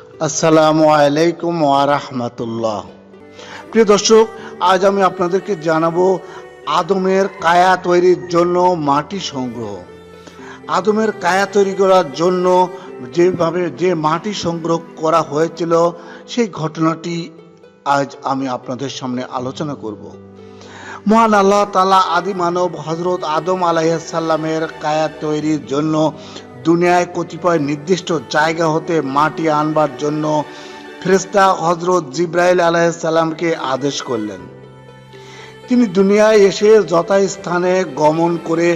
আসসালামু আলাইকুম ওয়া রাহমাতুল্লাহ। প্রিয় দর্শক, আজ আমি আপনাদেরকে জানাবো আদমের কায়া তৈরির জন্য মাটি সংগ্রহ। আদমের কায়া তৈরি করার জন্য যে মাটি সংগ্রহ করা হয়েছিল সেই ঘটনাটি আজ আমি আপনাদের সামনে আলোচনা করব। মহান আল্লাহ তাআলা আদি মানব হযরত আদম আলাইহিস সালামের কায়া তৈরির জন্য দুনিয়ায় কতিপয় নির্দিষ্ট জায়গা হতে মাটি আনবার জন্য ফেরেশতা হযরত জিবরাইল আলাইহিস সালামকে আদেশ করলেন। তিনি দুনিয়ায় এসে যথাস্থানে গমন করে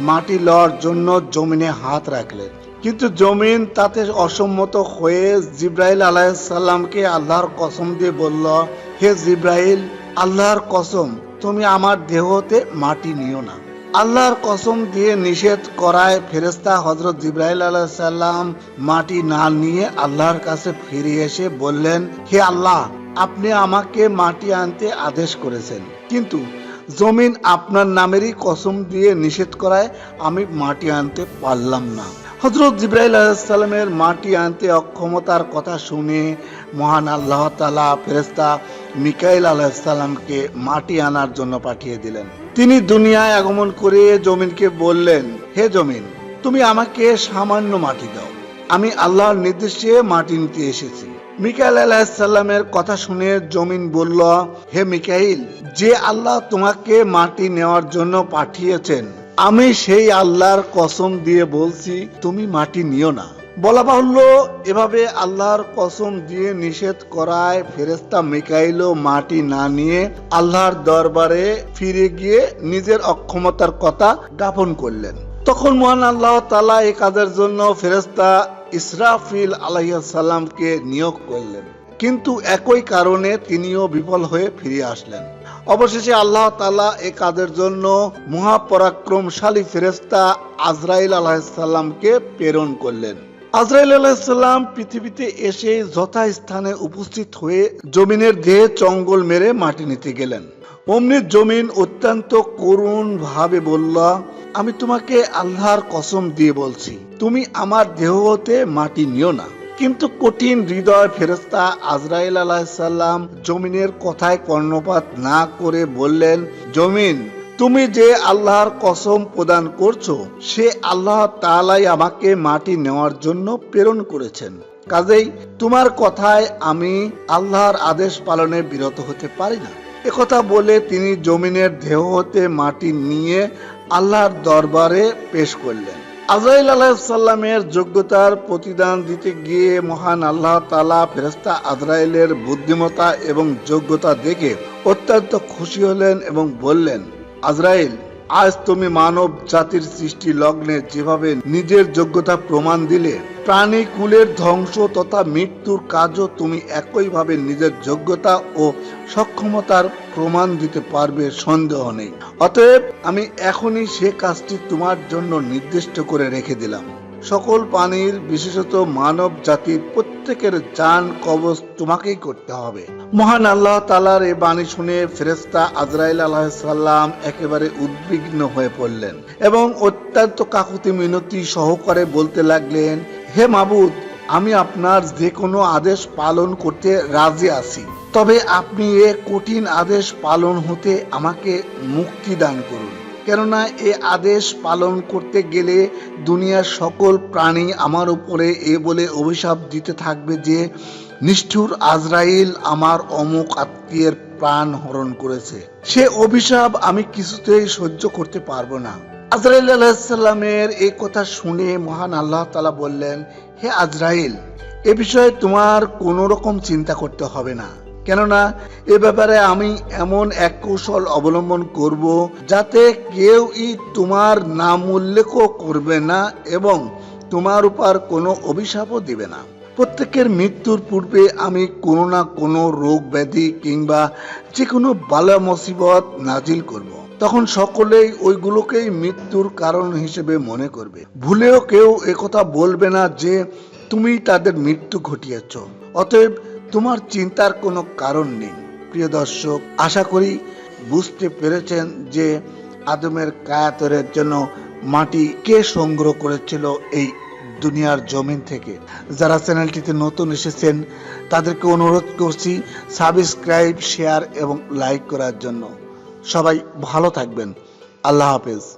মাটি লওয়ার জন্য জমিনে হাত রাখলেন, কিন্তু জমিন তাতে অসম্মত হয়ে জিবরাইল আলাইহিস সালামকে আল্লাহর কসম দিয়ে বলল, হে জিবরাইল, আল্লাহর কসম, তুমি আমার দেহ হতে মাটি নিও না। আল্লাহর কসম দিয়ে নিষেধ করায় ফেরেশতা হযরত জিবরাইল আলাইহিস সালাম মাটি না নিয়ে আল্লাহর কাছে ফিরে এসে বললেন, হে আল্লাহ, আপনি আমাকে মাটি আনতে আদেশ করেছেন, কিন্তু জমিন আপনার নামেরই কসম দিয়ে নিষেধ করায় আমি মাটি আনতে পারলাম না। হযরত জিবরাইল আলাইহিস সালামের মাটি আনতে অক্ষমতার কথা শুনে মহান আল্লাহ তাআলা ফেরেশতা মিকাইল আলাইহিস সালামকে মাটি আনার জন্য পাঠিয়ে দিলেন। তিনি দুনিয়ায় আগমন করে জমিনকে বললেন, হে জমিন, তুমি আমাকে সামান্য মাটি দাও, আমি আল্লাহর নির্দেশে মাটি নিতে এসেছি। মিকাইল আলাইহিস সালামের কথা শুনে জমিন বলল, হে মিকাইল, যে আল্লাহ তোমাকে মাটি নেওয়ার জন্য পাঠিয়েছেন, আমি সেই আল্লাহর কসম দিয়ে বলছি, তুমি মাটি নিও না। বলা বাহুল্য, এভাবে আল্লাহর কসম দিয়ে নিষেধ করায় ফেরেশতা মিকাইলও মাটি না নিয়ে আল্লাহর দরবারে ফিরে গিয়ে নিজের অক্ষমতার কথা জ্ঞাপন করলেন। তখন মহান আল্লাহ তাআলা এই কাজের জন্য ফেরেশতা ইসরাফিল আলাইহিস সালামকে নিয়োগ করলেন, কিন্তু একই কারণে তিনিও বিফল হয়ে ফিরে আসলেন। অবশেষে আল্লাহ তাআলা এই কাজের জন্য মহাপরাক্রমশালী ফেরেশতা আজরাইল আলাইহিস সালামকে প্রেরণ করলেন। আজরাইল আলাইহিস সালাম পৃথিবীতে এসে যথাস্থানে উপস্থিত হয়ে জমিনের দেহে চঙ্গল মেরে মাটি নিতে গেলেন। অমনি জমিন অত্যন্ত করুণ ভাবে বলল, আমি তোমাকে আল্লাহর কসম দিয়ে বলছি, তুমি আমার দেহ হতে মাটি নিও না। কিন্তু কঠিন হৃদয় ফেরেশতা আজরাইল আলাইহিস সালাম জমিনের কথায় কর্ণপাত না করে বললেন, জমিন, তুমি যে আল্লাহর কসম প্রদান করছো, সে আল্লাহ তাআলাই আমাকে মাটি নেওয়ার জন্য প্রেরণ করেছেন, কাজেই তোমার কথায় আমি আল্লাহর আদেশ পালনে বিরত হতে পারি না। একথা বলে তিনি জমিনের দেহ হতে মাটি নিয়ে আল্লাহর দরবারে পেশ করলেন। আজরাইল আলাইহিস সালামের যোগ্যতার প্রতিদান দিতে গিয়ে মহান আল্লাহ তাআলা ফেরেশতা আজরাইলের বুদ্ধিমত্তা এবং যোগ্যতা দেখে অত্যন্ত খুশি হলেন এবং বললেন, আজরাইল, আজ তুমি মানব জাতির সৃষ্টি লগ্নে যেভাবে নিজের যোগ্যতা প্রমাণ দিলে, প্রাণী কুলের ধ্বংস তথা মৃত্যুর কাজও তুমি একইভাবে নিজের যোগ্যতা ও সক্ষমতার প্রমাণ দিতে পারবে, সন্দেহ নেই। অতএব আমি এখনই সে কাজটি তোমার জন্য নির্দিষ্ট করে রেখে দিলাম। সকল প্রাণীর, বিশেষত মানব জাতির প্রত্যেকের জান কবজ তোমাকেই করতে হবে। মহান আল্লাহ তাআলার এই বাণী শুনে ফেরেশতা আজরাইল আলাইহিস সালাম একেবারে উদ্বিগ্ন হয়ে পড়লেন এবং অত্যন্ত কাকুতি মিনতি সহকারে বলতে লাগলেন, হে মাবুদ, আমি আপনার যে কোনো আদেশ পালন করতে রাজি আছি, তবে আপনি এ কঠিন আদেশ পালন হতে আমাকে মুক্তি দান করুন। কেননা এ আদেশ পালন করতে গেলে দুনিয়ার সকল প্রাণী আমার উপরে এ বলে অভিশাপ দিতে থাকবে যে, নিষ্ঠুর আজরাইল আমার অমুক আত্মীয়ের প্রাণ হরণ করেছে। সে অভিশাপ আমি কিছুতেই সহ্য করতে পারবো না। আজরাইল আলাইহিস সালামের এই কথা শুনে মহান আল্লাহ তাআলা বললেন, হে আজরাইল, এ বিষয়ে তোমার কোনো রকম চিন্তা করতে হবে না, কেননা এ ব্যাপারে আমি এমন এক কৌশল অবলম্বন করব যাতে কেউই তোমার নাম উল্লেখও করবে না এবং তোমার উপর কোনো অভিশাপও দিবে না। প্রত্যেকের মৃত্যুর পূর্বে আমি কোনো না কোনো রোগ ব্যাধি কিংবা যে কোনো বালা মুসিবত নাজিল করব। তখন সকলেই ওইগুলোকেই মৃত্যুর কারণ হিসেবে মনে করবে। ভুলেও কেউ একথা বলবে না যে তুমি তাদের মৃত্যু ঘটিয়েছ। অতএব তোমার চিন্তার কোনো কারণ নেই। প্রিয় দর্শক, আশা করি বুঝতে পেরেছেন যে আদমের কায়া তৈরির জন্য মাটি কে সংগ্রহ করেছিল এই দুনিয়ার জমিন থেকে। যারা চ্যানেলটিতে নতুন এসেছেন তাদেরকে অনুরোধ করছি সাবস্ক্রাইব, শেয়ার এবং লাইক করার জন্য। সবাই ভালো থাকবেন। আল্লাহ হাফেজ।